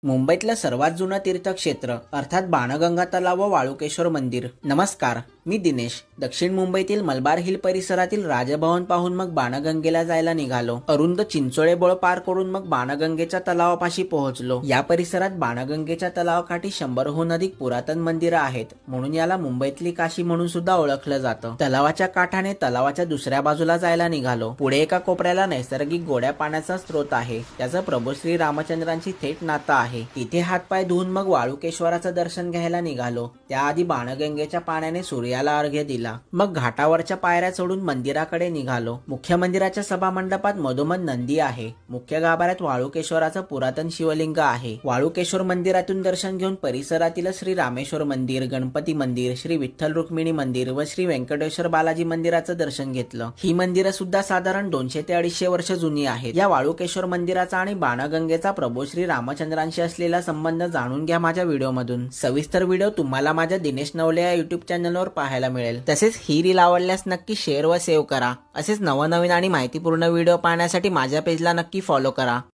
मुंबईतलं सर्वात जुनं तीर्थक्षेत्र अर्थात बाणगंगा तलाव व वाळुकेश्वर मंदिर. नमस्कार, मी दिनेश. दक्षिण मुंबईतील मलबार हिल परिसरातील राजभवन पाहून मग बाणगंगेला जायला निघालो. अरुंद चिंचोळे बोळ पार करून मग बाणगंगेच्या तलावापाशी पोहोचलो. या परिसरात बाणगंगेच्या तलावाकाठी 100हून अधिक पुरातन मंदिरं आहेत, म्हणून याला मुंबईतली काशी म्हणून सुद्धा ओळखलं जातं. तलावाच्या काठाने तलावाच्या दुसऱ्या बाजूला जायला निघालो. पुढे एका कोपऱ्याला नैसर्गिक गोड्या पाण्याचा स्रोत आहे. त्याचं प्रभू श्री रामचंद्रांची थेट नातं आहे. तिथे हातपाय धुवून मग वाळुकेश्वराचं दर्शन घ्यायला निघालो. त्याआधी बाणगंगेच्या पाण्याने सूर्याला अर्घ्य दिला. मग घाटावरच्या पायऱ्या चढून मंदिराकडे निघालो. मुख्य मंदिराच्या सभामंडपात मधोमध नंदी आहे. मुख्य गाभाऱ्यात वाळुकेश्वराचं पुरातन शिवलिंग आहे. वाळुकेश्वर मंदिरातून दर्शन घेऊन परिसरातील श्री रामेश्वर मंदिर, गणपती मंदिर, श्री विठ्ठल रुक्मिणी मंदिर व श्री व्यंकटेश्वर बालाजी मंदिराचं दर्शन घेतलं. ही मंदिरं सुद्धा साधारण 200 ते 250 वर्ष जुनी आहेत. या वाळुकेश्वर मंदिराचा आणि बाणगंगेचा प्रभू श्री रामचंद्रांशी असलेला संबंध जाणून घ्या माझ्या व्हिडिओमधून. सविस्तर व्हिडिओ तुम्हाला माझ्या दिनेश नवले या युट्यूब चॅनलवर पाहायला मिळेल. तसेच ही रील आवडल्यास नक्की शेअर व सेव्ह करा. असेच नवनवीन आणि माहितीपूर्ण व्हिडिओ पाहण्यासाठी माझ्या पेजला नक्की फॉलो करा.